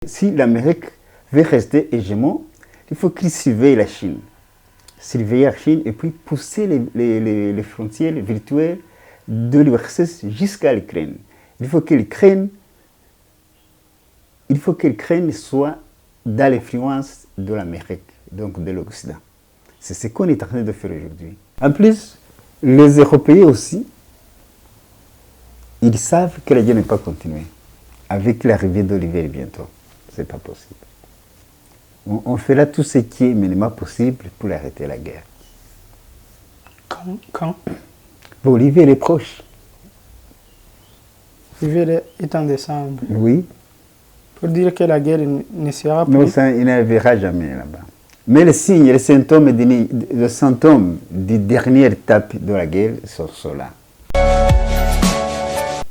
Si l'Amérique veut rester hégémon, il faut qu'il surveille la Chine. Surveiller la Chine et puis pousser les frontières virtuelles de l'URSS jusqu'à l'Ukraine. Il faut que l'Ukraine soit dans l'influence de l'Amérique, donc de l'Occident. C'est ce qu'on est en train de faire aujourd'hui. En plus, les Européens aussi, ils savent que la guerre ne peut pas continuer. Avec l'arrivée d'Olivier bientôt, ce n'est pas possible. On fera tout ce qui est minimum possible pour arrêter la guerre. Quand Bon, Olivier est proche. Olivier est en décembre. Oui. Pour dire que la guerre ne sera plus. Non, ça, il n'arrivera jamais là-bas. Mais les signes, les symptômes de dernière étape de la guerre sont là.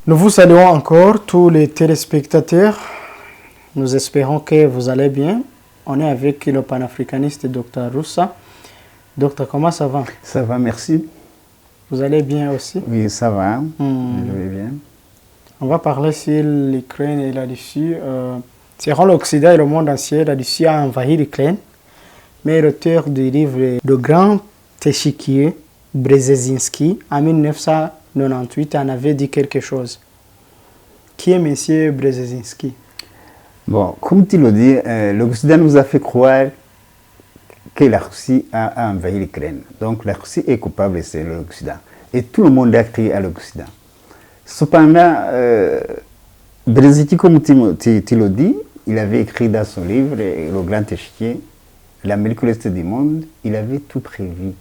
Nous vous saluons encore tous les téléspectateurs. Nous espérons que vous allez bien. On est avec le panafricaniste Dr Roussa. Docteur, comment ça va? Ça va, merci. Vous allez bien aussi? Oui, ça va. Je vais bien. On va parler sur l'Ukraine et la Russie. Selon l'Occident et le monde entier, la Russie a envahi l'Ukraine. Mais l'auteur du livre Le Grand Échiquier, Brzezinski, en 1998, en avait dit quelque chose. Qui est M. Brzezinski? Bon, comme tu le dis, l'Occident nous a fait croire que la Russie a envahi l'Ukraine. Donc la Russie est coupable, c'est l'Occident. Et tout le monde a crié à l'Occident. Cependant, Brzezinski, comme tu le dis, il avait écrit dans son livre, Le Grand Échiquier, l'Amérique de l'Est du monde, il avait tout prévu.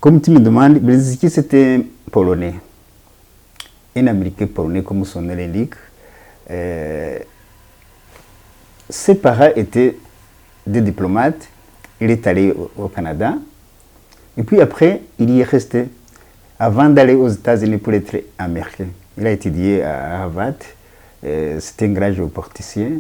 Comme tu me demandes, Brzezinski c'était un Polonais. Un Américain polonais, comme son nom l'indique. Ses parents étaient des diplomates. Il est allé au Canada. Et puis après, il y est resté. Avant d'aller aux États-Unis pour être américain. Il a étudié à Harvard. C'était un grand géopoliticien.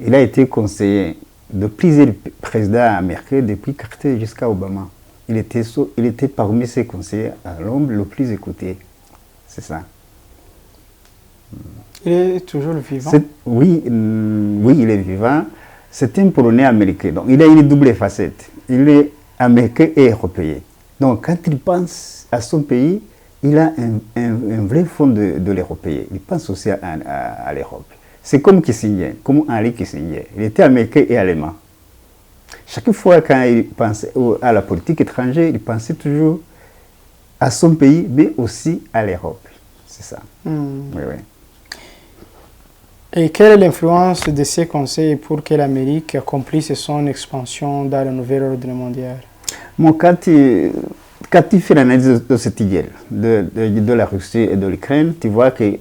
Il a été conseiller de plusieurs présidents américains depuis Carter jusqu'à Obama. Il était parmi ses conseillers à l'homme le plus écouté. C'est ça. Il est toujours vivant? Oui, il est vivant. C'est un Polonais américain. Donc, il a une double facette. Il est américain et européen. Donc, quand il pense à son pays, il a un vrai fond de l'européen. Il pense aussi à l'Europe. C'est comme Kissinger, comme Henry Kissinger. Il était américain et allemand. Chaque fois quand il pensait à la politique étrangère, il pensait toujours à son pays, mais aussi à l'Europe. C'est ça. Oui, oui. Et quelle est l'influence de ces conseils pour que l'Amérique accomplisse son expansion dans le nouvel ordre mondial? Bon, quand tu fais l'analyse de cette guerre, de la Russie et de l'Ukraine, tu vois que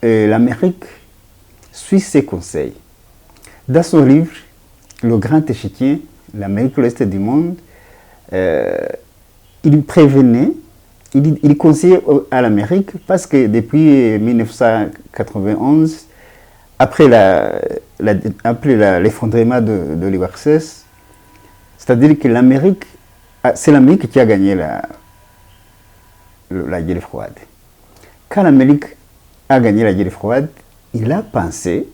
l'Amérique suit ses conseils. Dans son livre, Le Grand Échiquier, l'Amérique de l'Est du monde, il prévenait, il conseillait à l'Amérique parce que depuis 1991, après l'effondrement de l'URSS, c'est-à-dire que c'est l'Amérique qui a gagné la guerre froide. Quand l'Amérique a gagné la guerre froide, il a pensé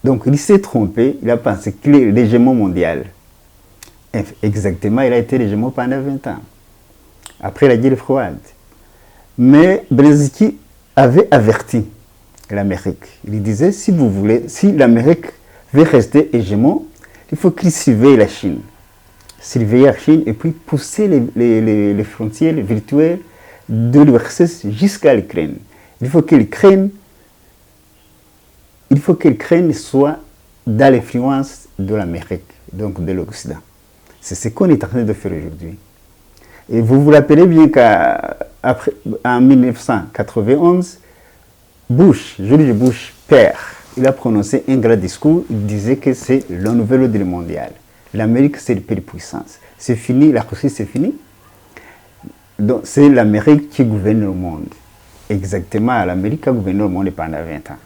donc il s'est trompé, il a pensé qu'il est l'hégémon mondial. Exactement, il a été l'hégémon pendant 20 ans, après la guerre froide. Mais Brzezinski avait averti l'Amérique. Il disait, si l'Amérique veut rester hégémon, il faut qu'il surveille la Chine. Surveiller la Chine et puis pousser les frontières virtuelles de l'URSS jusqu'à l'Ukraine. Il faut que l'Ukraine soit dans l'influence de l'Amérique, donc de l'Occident. C'est ce qu'on est en train de faire aujourd'hui. Et vous vous rappelez bien qu'en 1991, George Bush, père, il a prononcé un grand discours, il disait que c'est le nouvel ordre mondial. L'Amérique, c'est le pays de puissance. C'est fini, la Russie, c'est fini. Donc, c'est l'Amérique qui gouverne le monde. Exactement, l'Amérique a gouverné le monde pendant 20 ans.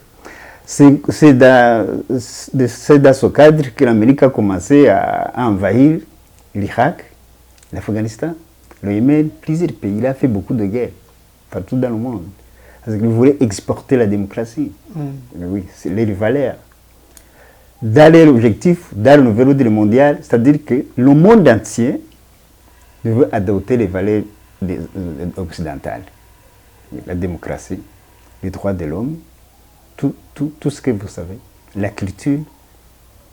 C'est dans ce cadre que l'Amérique a commencé à envahir l'Irak, l'Afghanistan, le Yémen, plusieurs pays. Il a fait beaucoup de guerres partout dans le monde. Parce qu'ils voulaient exporter la démocratie. Oui, c'est les valeurs. Dans leur objectif, dans le nouvel ordre mondial, c'est-à-dire que le monde entier veut adopter les valeurs occidentales. La démocratie, les droits de l'homme, tout ce que vous savez, la culture.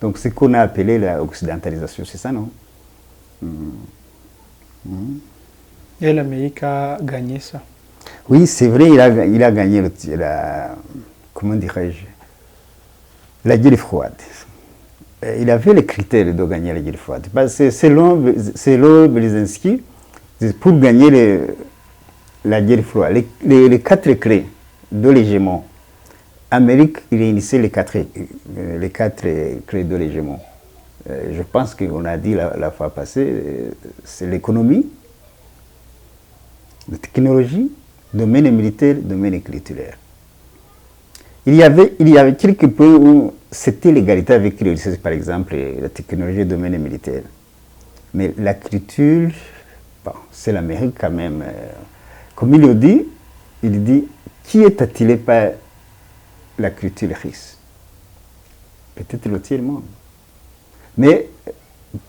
Donc ce qu'on a appelé l'occidentalisation, c'est ça, non? Et l'Amérique a gagné ça. Oui, c'est vrai, il a gagné comment dirais-je, la guerre froide. Il avait les critères de gagner la guerre froide. Selon Brzezinski, pour gagner la guerre froide, les 4 clés de l'hégémon. Amérique, il a initié les quatre clés de l'hégémon. Je pense qu'on a dit la fois passée, c'est l'économie, la technologie, domaine militaire, domaine culturel. Il y avait quelques points où c'était l'égalité avec les richesses, par exemple, la technologie, le domaine militaire. Mais la culture, bon, c'est l'Amérique quand même. Comme il dit, qui est attiré par la culture riche? Peut-être le tiers monde. Mais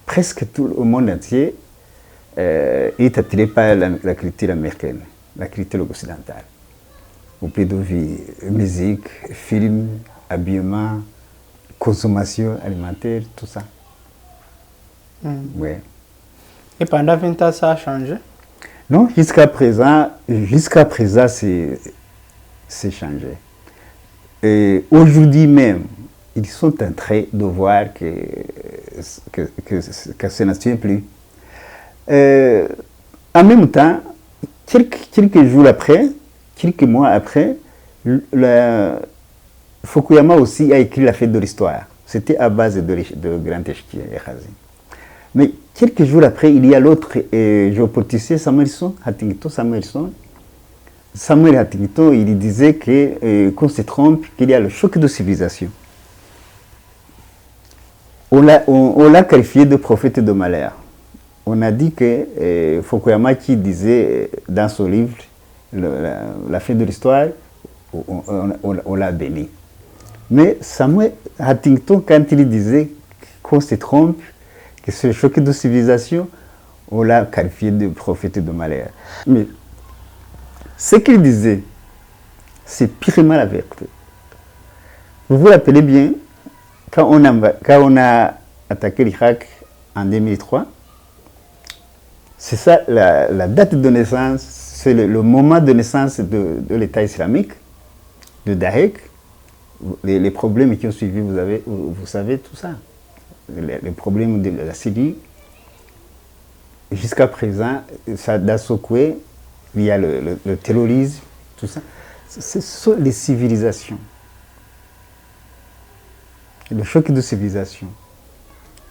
presque tout le monde entier est attiré par la culture américaine, la culture occidentale. Au pays de vie, musique, film, habillement, consommation alimentaire, tout ça. Ouais. Et pendant 20 ans, ça a changé? Non, jusqu'à présent, c'est changé. Et aujourd'hui même, ils sont en train de voir que ça ne tient plus. En même temps, quelques jours après, quelques mois après, Fukuyama aussi a écrit La fête de l'histoire. C'était à base de Grand Échiquier et Khazi. Mais quelques jours après, il y a l'autre géopoliticien, Samuel Huntington, il disait qu'on se trompe, qu'il y a le choc de civilisation. On l'a qualifié de prophète de malheur. On a dit que Fukuyama qui disait dans son livre La fin de l'histoire, on l'a béni. Mais Samuel Huntington, quand il disait qu'on se trompe, que c'est le choc de civilisation, on l'a qualifié de prophète de malheur. Mais ce qu'il disait, c'est purement la vérité. Vous vous rappelez bien, quand on a attaqué l'Irak en 2003, c'est ça la date de naissance, c'est le moment de naissance de l'État islamique, de Daesh. Les problèmes qui ont suivi, vous savez tout ça. Les problèmes de la Syrie. Jusqu'à présent, ça a secoué, il y a le terrorisme, tout ça. Ce sont les civilisations. Le choc de civilisation.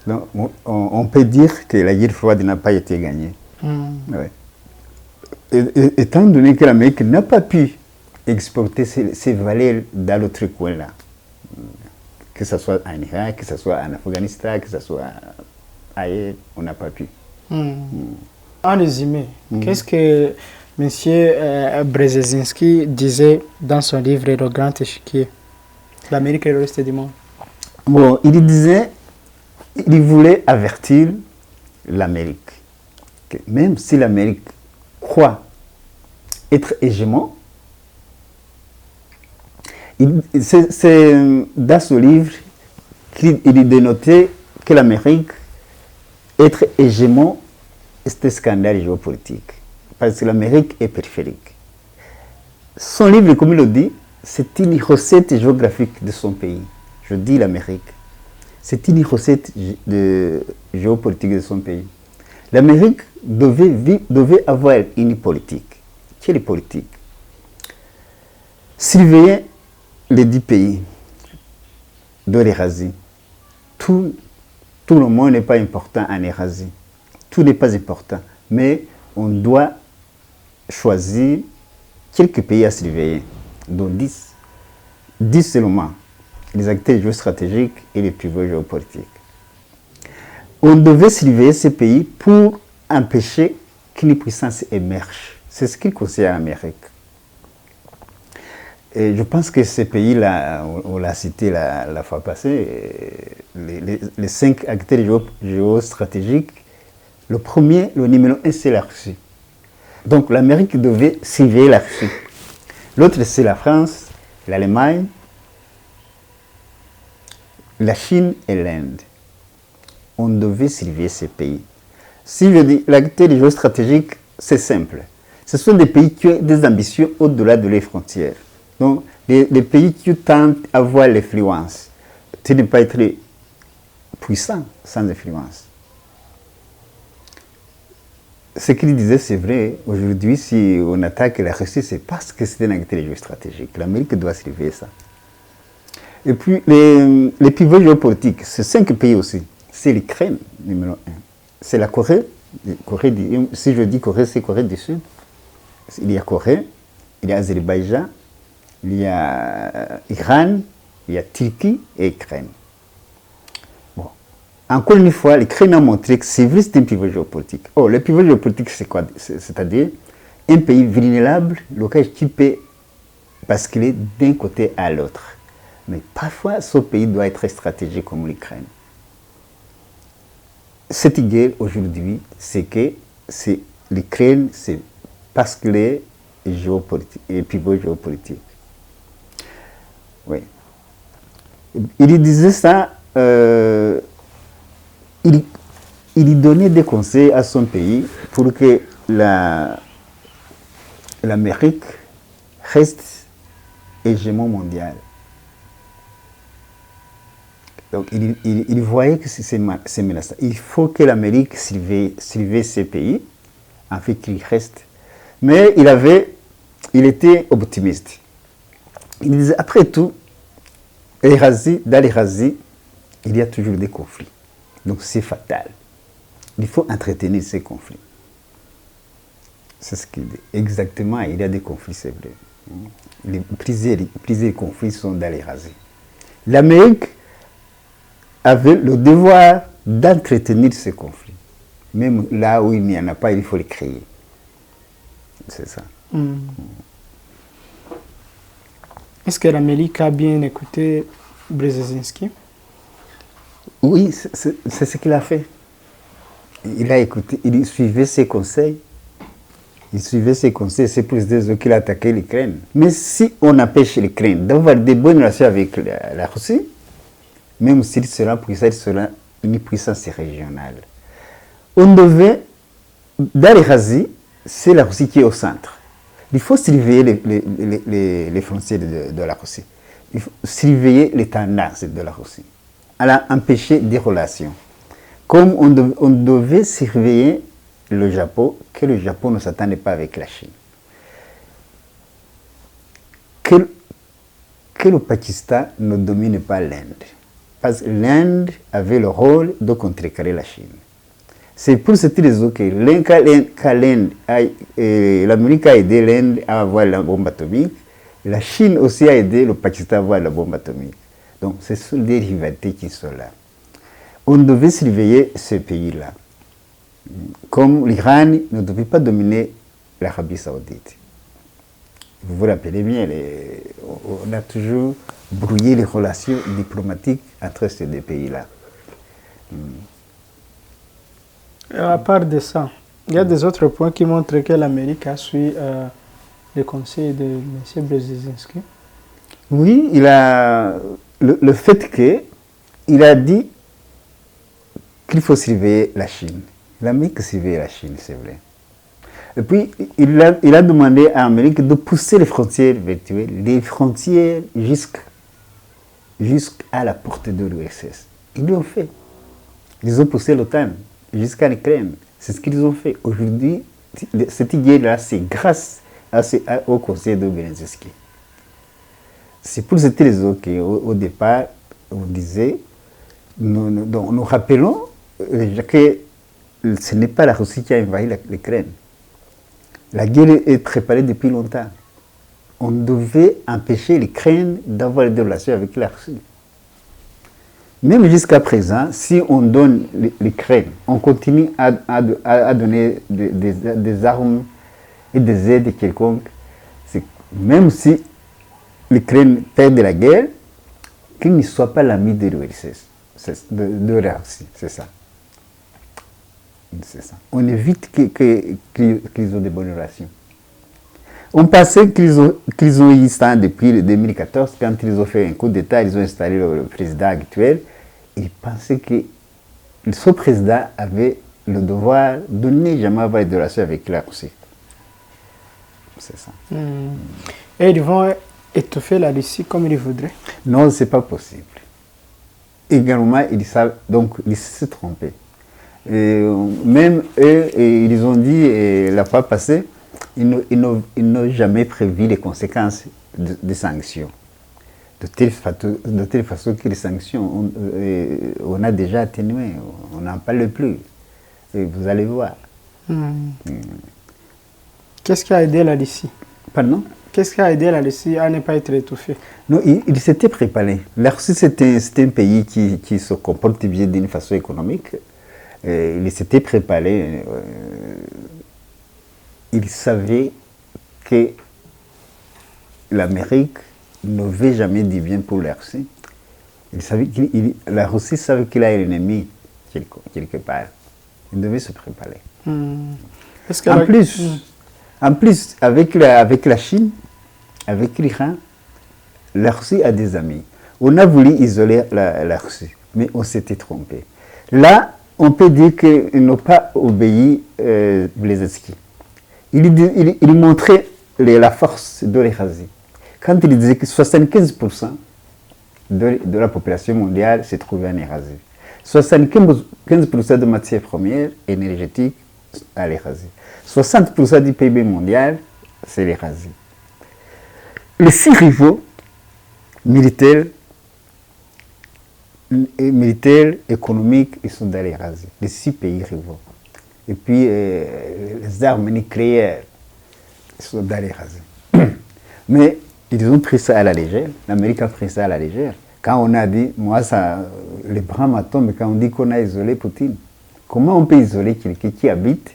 Donc, on peut dire que la guerre froide n'a pas été gagnée. Ouais. Étant donné que l'Amérique n'a pas pu exporter ses valeurs dans l'autre coin là, que ce soit en Irak, que ce soit en Afghanistan, que ce soit ailleurs, on n'a pas pu. En résumé, qu'est-ce que M. Brzezinski disait dans son livre Le Grand Échiquier, l'Amérique et le reste du monde? Bon, il voulait avertir l'Amérique que même si l'Amérique croit être hégémon, c'est dans ce livre qu'il dénotait que l'Amérique, être hégémon, c'est un scandale géopolitique. Parce que l'Amérique est périphérique. Son livre, comme il le dit, c'est une recette géographique de son pays. Je dis l'Amérique. C'est une recette géopolitique de son pays. L'Amérique devait avoir une politique. Quelle politique? Surveiller les 10 pays de l'Eurasie. Tout le monde n'est pas important en Eurasie. Tout n'est pas important. Mais on doit choisir quelques pays à surveiller, dont 10. 10 seulement. Les acteurs géostratégiques et les pivot géopolitiques. On devait surveiller ces pays pour empêcher qu'une puissance émerge. C'est ce qu'il conseille à l'Amérique. Et je pense que ces pays-là, on l'a cité la fois passée, les 5 acteurs géostratégiques, le premier, le numéro 1, c'est la Russie. Donc l'Amérique devait surveiller la Russie. L'autre, c'est la France, l'Allemagne, la Chine et l'Inde. On devait surveiller ces pays. Si je dis l'acteur géostratégique, c'est simple. Ce sont des pays qui ont des ambitions au-delà de leurs frontières. Donc, les pays qui tentent à avoir l'influence, tu ne peux pas être puissant sans influence. Ce qu'il disait, c'est vrai. Aujourd'hui, si on attaque la Russie, c'est parce que c'est un acteur géostratégique. L'Amérique doit surveiller ça. Et puis, les pivots géopolitiques, c'est 5 pays aussi. C'est l'Ukraine, numéro 1. C'est la Corée. Si je dis Corée, c'est Corée du Sud. Il y a Corée, il y a Azerbaïdjan, il y a Iran, il y a Turquie et Ukraine. Bon. Encore une fois, l'Ukraine a montré que c'est vrai, c'est un pivot géopolitique. Oh, le pivot géopolitique, c'est quoi? C'est-à-dire un pays vulnérable, lequel qui peut basculer d'un côté à l'autre. Mais parfois, ce pays doit être stratégique comme l'Ukraine. Cette guerre aujourd'hui, c'est que l'Ukraine, c'est basculer géopolitique et pivot géopolitique. Oui. Il disait ça, il donnait des conseils à son pays pour que l'Amérique reste hégémon mondial. Donc il voyait que c'est menaçant. Il faut que l'Amérique surveille ces pays, afin qu'ils restent. Mais il était optimiste. Il disait, après tout, dans l'Eurasie, il y a toujours des conflits. Donc c'est fatal. Il faut entretenir ces conflits. C'est ce qu'il dit. Exactement, il y a des conflits, c'est vrai. Plusieurs conflits sont dans l'Eurasie. L'Amérique avait le devoir d'entretenir ces conflits. Même là où il n'y en a pas, il faut les créer. C'est ça. Est-ce que l'Amérique a bien écouté Brzezinski? Oui, c'est ce qu'il a fait. Il a écouté, il suivait ses conseils. C'est pour dire qu'il a attaqué l'Ukraine. Mais si on empêche l'Ukraine d'avoir des bonnes relations avec la Russie, même s'il sera puissant, il sera une puissance régionale. On devait, dans l'Eurasie, c'est la Russie qui est au centre. Il faut surveiller les frontières de la Russie. Il faut surveiller les tendances de la Russie. Elle a empêché des relations. Comme on devait surveiller le Japon, que le Japon ne s'attendait pas avec la Chine. Que le Pakistan ne domine pas l'Inde. Parce que l'Inde avait le rôle de contrecarrer la Chine. C'est pour cette raison que l'Amérique a aidé l'Inde à avoir la bombe atomique, la Chine aussi a aidé le Pakistan à avoir la bombe atomique. Donc ce sont des rivalités qui sont là. On devait surveiller ce pays-là. Comme l'Iran ne devait pas dominer l'Arabie Saoudite. Vous vous rappelez bien, on a toujours brouillé les relations diplomatiques entre ces deux pays-là. À part de ça, il y a des autres points qui montrent que l'Amérique a suivi les conseils de M. Brzezinski. Oui, il a le fait qu'il a dit qu'il faut surveiller la Chine. L'Amérique surveille la Chine, c'est vrai. Et puis, il a demandé à l'Amérique de pousser les frontières virtuelles, les frontières jusqu'à la porte de l'URSS. Ils l'ont fait. Ils ont poussé l'OTAN jusqu'à l'Ukraine. C'est ce qu'ils ont fait. Aujourd'hui, cette guerre-là, c'est grâce au conseil de Brzezinski. C'est pour cette raison qu'au départ, on disait, nous rappelons que ce n'est pas la Russie qui a envahi l'Ukraine. La guerre est préparée depuis longtemps. On devait empêcher l'Ukraine d'avoir des relations avec la Russie. Même jusqu'à présent, si on donne l'Ukraine, on continue à donner des armes et des aides quelconques, même si l'Ukraine perde la guerre, qu'il ne soit pas l'ami de l'URSS, de la Russie, c'est ça. C'est ça. On évite qu'ils ont des bonnes relations. On pensait qu'ils ont eu ça depuis 2014, quand ils ont fait un coup d'État, ils ont installé le président actuel. Ils pensaient que ce président avait le devoir de ne jamais avoir de relations avec la Russie. C'est ça. Et ils vont étoffer la Russie comme ils voudraient? Non, ce n'est pas possible. Également, ils savent, donc ils se trompaient. Même eux, ils ont dit la fois passée, ils n'ont jamais prévu les conséquences des sanctions. De telle façon que les sanctions, on a déjà atténué, on n'en parle plus. Et vous allez voir. Qu'est-ce qui a aidé la Russie? Pardon? Qu'est-ce qui a aidé la Russie à ne pas être étouffée? Non, il s'était préparé. La Russie, c'était un pays qui se comporte bien d'une façon économique. Il s'était préparé. Il savait que l'Amérique ne veut jamais du bien pour la Russie. La Russie savait qu'il a un ennemi quelque part. Il devait se préparer. En plus, avec la Chine, avec l'Iran, la Russie a des amis. On a voulu isoler la Russie, mais on s'était trompé. Là, on peut dire qu'ils n'ont pas obéi Blezensky. Il montrait la force de l'Eurasie. Quand il disait que 75% de la population mondiale se trouvait en Eurasie. 75% de matières premières énergétiques à l'Eurasie. 60% du PIB mondial, c'est l'Eurasie. Les 6 rivaux militaires, économiques, ils sont dans l'Eurasie. Les 6 pays rivaux. Et puis, les armes nucléaires, ils sont dans l'Eurasie. Mais ils ont pris ça à la légère. L'Amérique a pris ça à la légère. Quand on a dit, moi, ça, les bras m'attendent, quand on dit qu'on a isolé Poutine, comment on peut isoler quelqu'un qui habite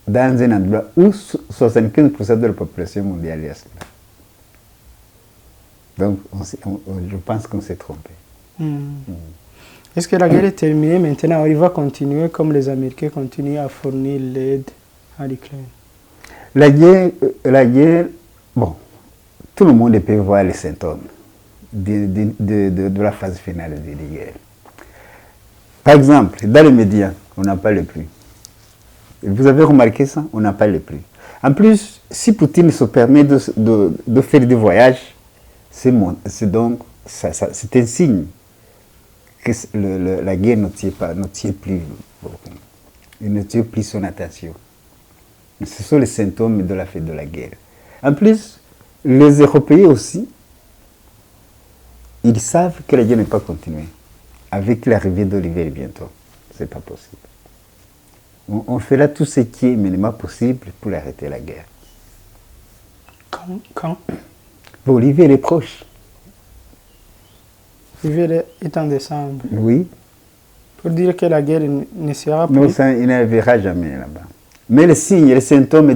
dans un endroit où 75% de la population mondiale est là? Donc, je pense qu'on s'est trompé. Est-ce que la guerre est terminée maintenant? Il va continuer comme les Américains continuent à fournir l'aide à l'Ukraine? La guerre, bon, tout le monde peut voir les symptômes de la phase finale de la guerre. Par exemple, dans les médias, on n'en parle plus. Vous avez remarqué ça? On n'en parle plus. En plus, si Poutine se permet de faire des voyages, c'est un signe que la guerre ne tient plus. Il ne tient plus son attention. Ce sont les symptômes de la fin de la guerre. En plus, les Européens aussi, ils savent que la guerre ne peut pas continuer. Avec l'arrivée d'Olivier bientôt, ce n'est pas possible. On fera tout ce qui est minimum possible pour arrêter la guerre. Quand Olivier est proche. Olivier est en décembre. Oui. Pour dire que la guerre ne sera plus. Non, ça, il ne verra jamais là-bas. Mais les signes, les symptômes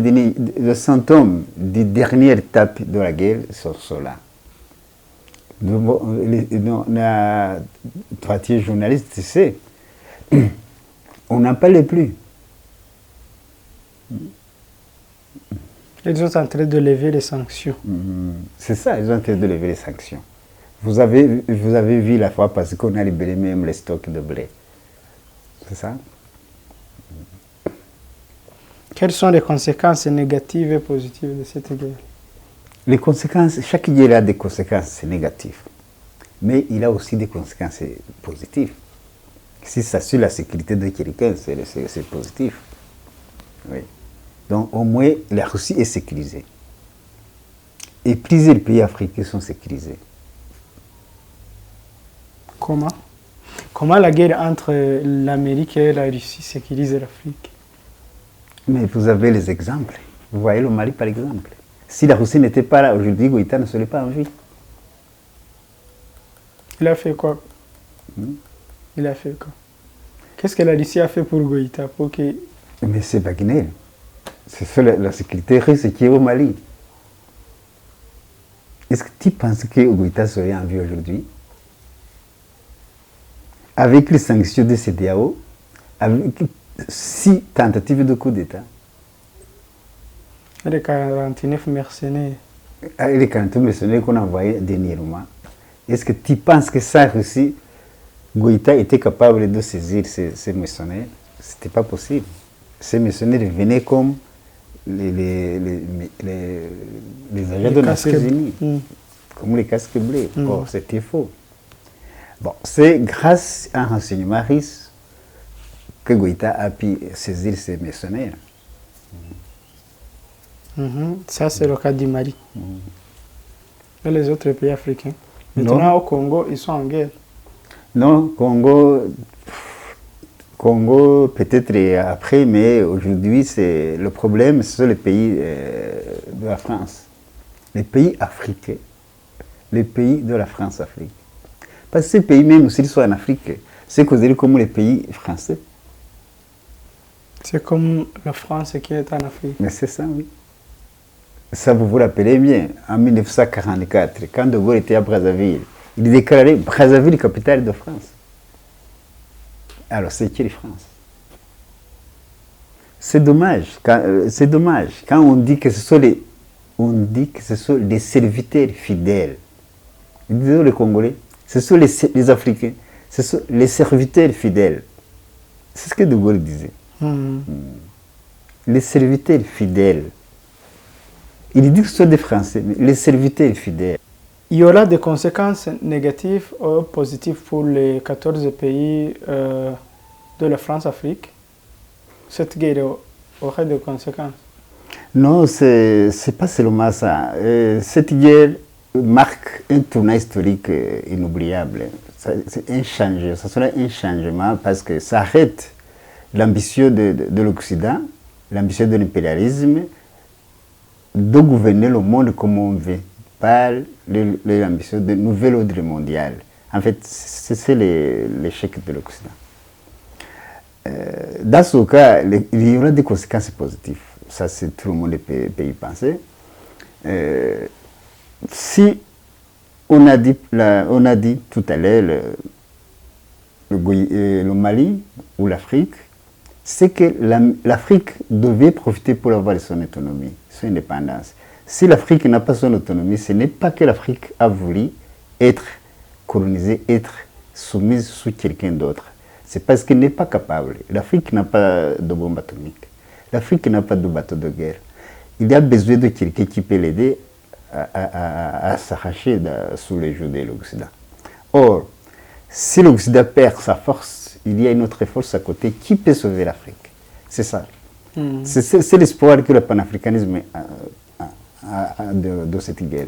du dernière étape de la guerre sont là. On a trois journalistes, tu sais, on n'en parle plus. Ils sont en train de lever les sanctions. C'est ça, ils sont en train de lever les sanctions. Vous avez vu la fois parce qu'on a libéré même les stocks de blé. C'est ça? Quelles sont les conséquences négatives et positives de cette guerre? Les conséquences, chaque guerre a des conséquences négatives. Mais il a aussi des conséquences positives. Si ça suit la sécurité de quelqu'un, c'est positif. Oui. Donc au moins, la Russie est sécurisée. Et plusieurs pays africains sont sécurisés. Comment? Comment la guerre entre l'Amérique et la Russie sécurise l'Afrique? Mais vous avez les exemples. Vous voyez le Mali par exemple. Si la Russie n'était pas là, aujourd'hui, Goïta ne serait pas en vie. Il a fait quoi? Il a fait quoi? Qu'est-ce que la Russie a fait pour Goïta? Mais c'est Wagner. C'est la sécurité russe qui est au Mali. Est-ce que tu penses que Goïta serait en vie aujourd'hui? Avec les sanctions de CEDEAO, avec 6 tentatives de coup d'État. Et les 49 mercenaires. Avec les 49 mercenaires qu'on a envoyés dernièrement. Est-ce que tu penses que ça aussi, Goïta était capable de saisir ces mercenaires? Ce n'était pas possible. Ces mercenaires venaient comme les agents de Nations Unies, comme les casques bleus. Or, c'était faux. Bon, c'est grâce à un renseignement russe que Goïta a pu saisir ces mercenaires. Ça, c'est le cas du Mali. Et les autres pays africains. Maintenant, au Congo, ils sont en guerre. Non, Congo peut-être après, mais aujourd'hui, le problème, ce sont les pays de la France. Les pays africains. Les pays de la France-Afrique. Parce que ces pays, même s'ils sont en Afrique, c'est considéré comme les pays français. C'est comme la France qui est en Afrique. Mais c'est ça, oui. Ça, vous vous rappelez bien, en 1944, quand De Gaulle était à Brazzaville, il déclarait Brazzaville capitale de France. Alors, c'est qui la France? C'est dommage. Quand on dit que ce sont les serviteurs fidèles. Ils disaient les Congolais, ce sont les Africains, ce sont les serviteurs fidèles. C'est ce que De Gaulle disait. Les serviteurs fidèles. Il dit que ce sont des Français, mais les serviteurs fidèles. Il y aura des conséquences négatives ou positives pour les 14 pays de la France-Afrique. Cette guerre aurait des conséquences. Non, c'est pas seulement ça. Cette guerre marque un tournant historique inoubliable. C'est un changement, ça sera un changement parce que ça arrête l'ambition de l'Occident, l'ambition de l'impérialisme, de gouverner le monde comme on veut, par l'ambition de nouvel ordre mondial. En fait, c'est l'échec de l'Occident. Dans ce cas, il y aura des conséquences positives. Ça, c'est tout le monde peut y penser. Si on a dit tout à l'heure le Mali ou l'Afrique, c'est que l'Afrique devait profiter pour avoir son autonomie, son indépendance. Si l'Afrique n'a pas son autonomie, ce n'est pas que l'Afrique a voulu être colonisée, être soumise sous quelqu'un d'autre. C'est parce qu'elle n'est pas capable. L'Afrique n'a pas de bombe atomique. L'Afrique n'a pas de bateau de guerre. Il y a besoin de quelqu'un qui peut l'aider à s'arracher sous les joues de l'Occident. Or, si l'Occident perd sa force, il y a une autre force à côté qui peut sauver l'Afrique. C'est ça. C'est l'espoir que le panafricanisme a de cette guerre.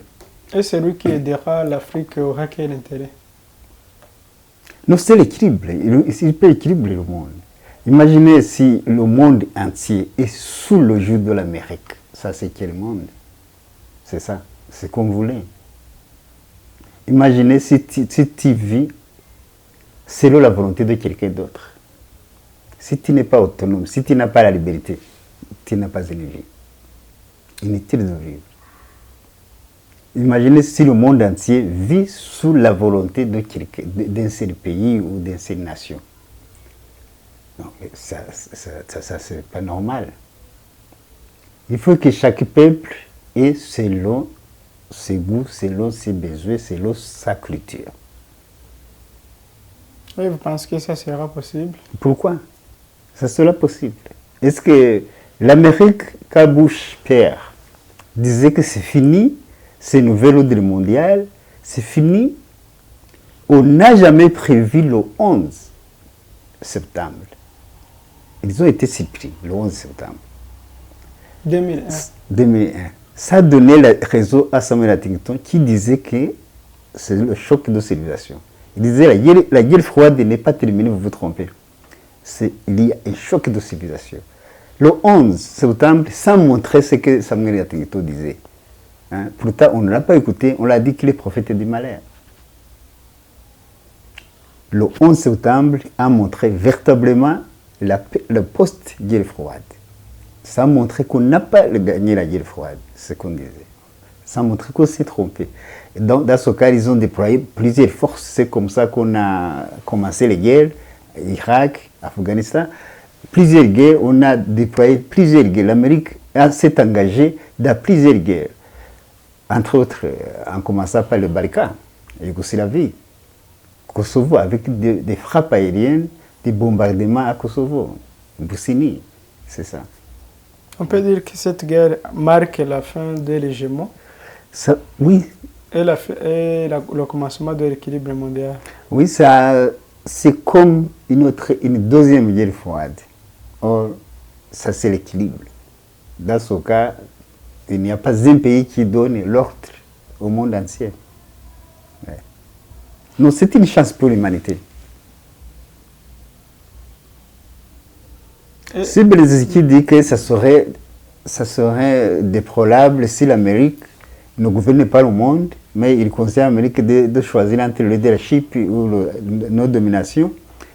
Et celui qui aidera l'Afrique aura quel intérêt? Non, c'est l'équilibre. Il peut équilibrer le monde. Imaginez si le monde entier est sous le joug de l'Amérique. Ça, c'est quel monde? C'est ça. C'est comme vous voulez. Imaginez si tu vis selon la volonté de quelqu'un d'autre. Si tu n'es pas autonome, si tu n'as pas la liberté, tu n'as pas une vie. Inutile de vivre. Imaginez si le monde entier vit sous la volonté d'un seul pays ou d'une seule nation. Non, ça c'est pas normal. Il faut que chaque peuple ait selon ses goûts, selon ses besoins, selon sa culture. Et vous pensez que ça sera possible? Pourquoi? Ça sera possible. Est-ce que l'Amérique, quand Bush père, disait que c'est fini, c'est nouvel ordre mondial, c'est fini? On n'a jamais prévu le 11 septembre. Ils ont été surpris le 11 septembre. 2001. Ça a donné la raison à Samuel Huntington qui disait que c'est le choc de civilisation. Il disait la guerre froide n'est pas terminée, vous vous trompez. Il y a un choc de civilisation. Le 11 septembre, sans montrer ce que Samuel Huntington disait. Hein? Pourtant, on ne l'a pas écouté, on l'a dit qu'il est prophète du malheur. Le 11 septembre a montré véritablement le post-guerre froide. Ça a montré qu'on n'a pas gagné la guerre froide, ce qu'on disait. Ça montre qu'on s'est trompé. Dans ce cas, ils ont déployé plusieurs forces. C'est comme ça qu'on a commencé les guerres, Irak, Afghanistan. Plusieurs guerres, on a déployé plusieurs guerres. L'Amérique s'est engagée dans plusieurs guerres. Entre autres, en commençant par le Balkan, Yougoslavie, Kosovo, avec des frappes aériennes, des bombardements à Kosovo, Boussini, c'est ça. On peut dire que cette guerre marque la fin de l'hégémon. Oui. Et le commencement de l'équilibre mondial. Oui, c'est comme une deuxième guerre froide. Or, ça c'est l'équilibre. Dans ce cas, il n'y a pas un pays qui donne l'ordre au monde entier. Ouais. Non, c'est une chance pour l'humanité. Si Brzezinski dit que ça serait déplorable si l'Amérique ne gouverne pas le monde, mais il conseille à l'Amérique de choisir entre le leadership ou nos dominations.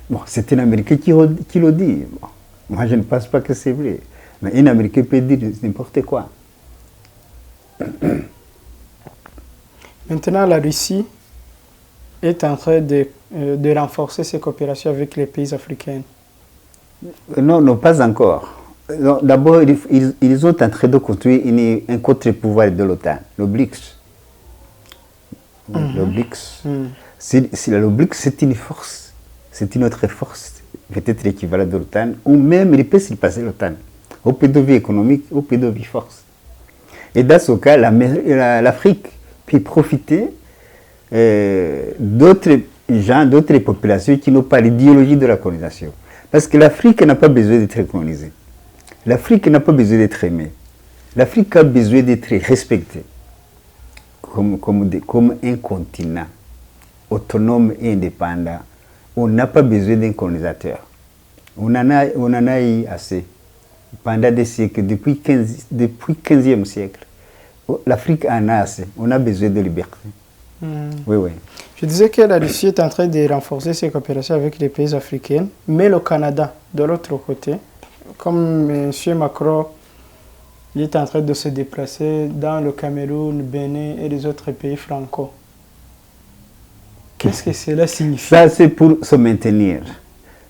Bon, c'est un Américain qui le dit. Bon, moi, je ne pense pas que c'est vrai. Mais un Américain peut dire n'importe quoi. Maintenant, la Russie est en train de renforcer ses coopérations avec les pays africains. Non, non, pas encore. D'abord, ils sont en train de construire un contre-pouvoir de l'OTAN, le BRICS. Le BRICS. Le BRICS, c'est une force. C'est une autre force, peut-être équivalente de l'OTAN, ou même il peut s'y passer l'OTAN, au point de vue économique, au point de vue force. Et dans ce cas, l'Afrique peut profiter d'autres gens, d'autres populations qui n'ont pas l'idéologie de la colonisation. Parce que l'Afrique n'a pas besoin d'être colonisée. L'Afrique n'a pas besoin d'être aimée. L'Afrique a besoin d'être respectée comme un continent autonome et indépendant. On n'a pas besoin d'un colonisateur. On en a eu assez. Pendant des siècles, depuis le 15e siècle, l'Afrique en a assez. On a besoin de liberté. Oui, oui. Je disais que la Russie est en train de renforcer ses coopérations avec les pays africains, mais le Canada, de l'autre côté, comme M. Macron, il est en train de se déplacer dans le Cameroun, Bénin et les autres pays franco. Qu'est-ce que cela signifie? Ça, c'est pour se maintenir.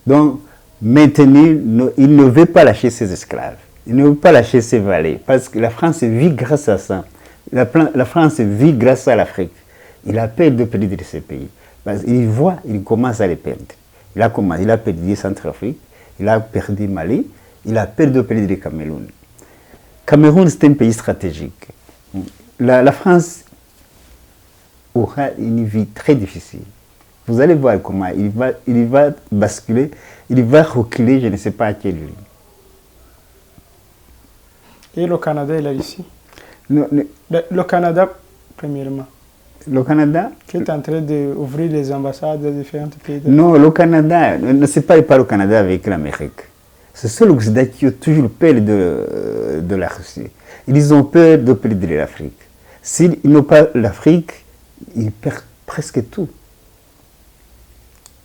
Donc, maintenir, il ne veut pas lâcher ses esclaves. Il ne veut pas lâcher ses valets. Parce que la France vit grâce à ça. La France vit grâce à l'Afrique. Il a peur de perdre ces pays. Parce qu'il voit, il commence à les perdre. Il a perdu Centrafrique, il a perdu Mali, il a peur de perdre le Cameroun. Cameroun, c'est un pays stratégique. La France aura une vie très difficile. Vous allez voir comment il va basculer, il va reculer, je ne sais pas à quelle ligne. Et le Canada et la Russie? Le Canada, premièrement. Le Canada qui est en train d'ouvrir les ambassades dans différents pays. Non, le Canada ne se parle pas le Canada avec l'Amérique. C'est seul l'Occident qui a toujours peur de la Russie. Ils ont peur de perdre l'Afrique. S'ils n'ont pas l'Afrique, ils perdent presque tout.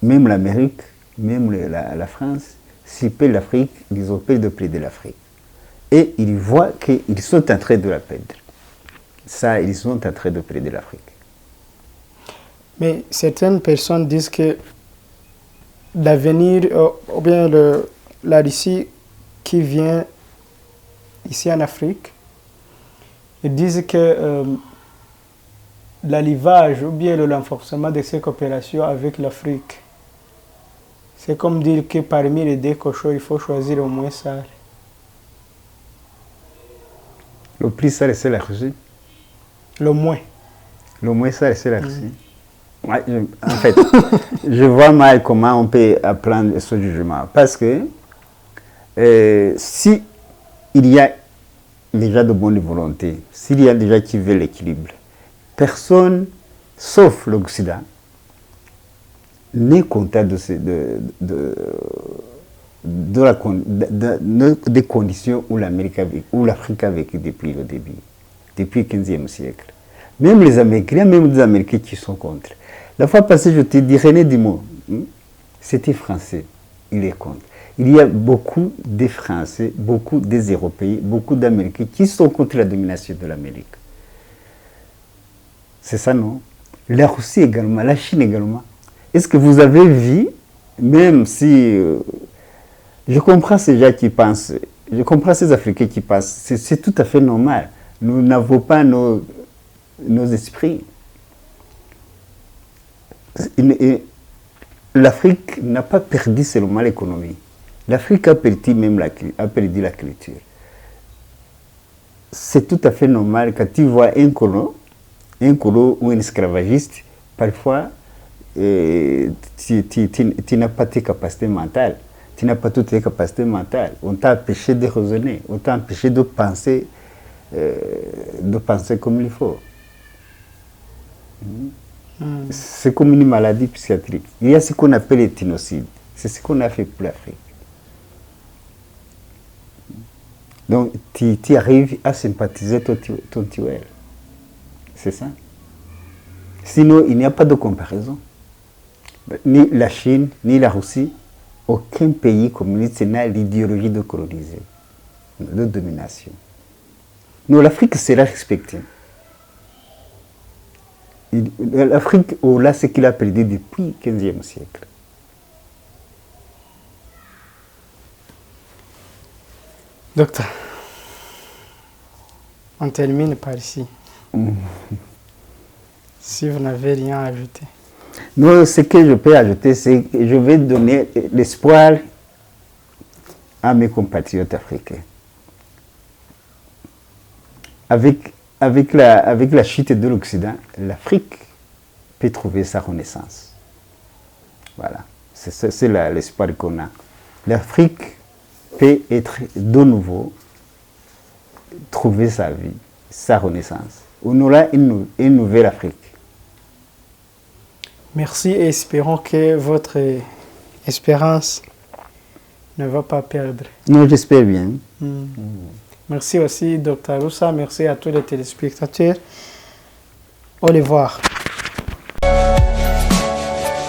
Même l'Amérique, même la France, s'ils perdent l'Afrique, ils ont peur de perdre l'Afrique. Et ils voient qu'ils sont en train de la perdre. Ça, ils sont en train de perdre l'Afrique. Mais certaines personnes disent que l'avenir, ou bien la Russie qui vient ici en Afrique, ils disent que l'alivage ou bien le renforcement de ces coopérations avec l'Afrique, c'est comme dire que parmi les deux cochons, il faut choisir au moins ça. Le plus sale, c'est la Russie. Le moins. Le moins sale, c'est la Russie. Ouais, en fait, je vois mal comment on peut apprendre ce jugement. Parce que si il y a déjà de bonne volonté, s'il y a déjà qui veut l'équilibre, personne, sauf l'Occident, n'est content des conditions où l'Afrique a vécu depuis le début, depuis le 15e siècle. Même les Américains, même des Américains qui sont contre. La fois passée, je te dis, René Dumont, c'était français, il est contre. Il y a beaucoup de Français, beaucoup des Européens, beaucoup d'Américains qui sont contre la domination de l'Amérique. C'est ça, non? La Russie également, la Chine également. Est-ce que vous avez vu, même si je comprends ces gens qui pensent, je comprends ces Africains qui pensent, c'est tout à fait normal. Nous n'avons pas nos esprits. L'Afrique n'a pas perdu seulement l'économie. L'Afrique a perdu même la culture. C'est tout à fait normal quand tu vois un colon ou un esclavagiste, parfois tu n'as pas tes capacités mentales. Tu n'as pas toutes tes capacités mentales. On t'a empêché de raisonner, on t'a empêché de penser comme il faut. C'est comme une maladie psychiatrique. Il y a ce qu'on appelle l'éthnocide. C'est ce qu'on a fait pour l'Afrique. Donc, tu arrives à sympathiser ton tueur. C'est ça. Sinon, il n'y a pas de comparaison. Ni la Chine, ni la Russie, aucun pays communiste n'a l'idéologie de coloniser, de domination. Non, l'Afrique sera respectée. L'Afrique aura ce qu'il a perdu depuis le XVe siècle. Docteur, on termine par ici. Si vous n'avez rien à ajouter. Non, ce que je peux ajouter, c'est que je vais donner l'espoir à mes compatriotes africains. Avec la chute de l'Occident, l'Afrique peut trouver sa renaissance. Voilà, c'est l'espoir qu'on a. L'Afrique peut être de nouveau, trouver sa vie, sa renaissance. On aura une nouvelle Afrique. Merci et espérons que votre espérance ne va pas perdre. Non, j'espère bien. Merci aussi, Dr. Roussa. Merci à tous les téléspectateurs. Au revoir.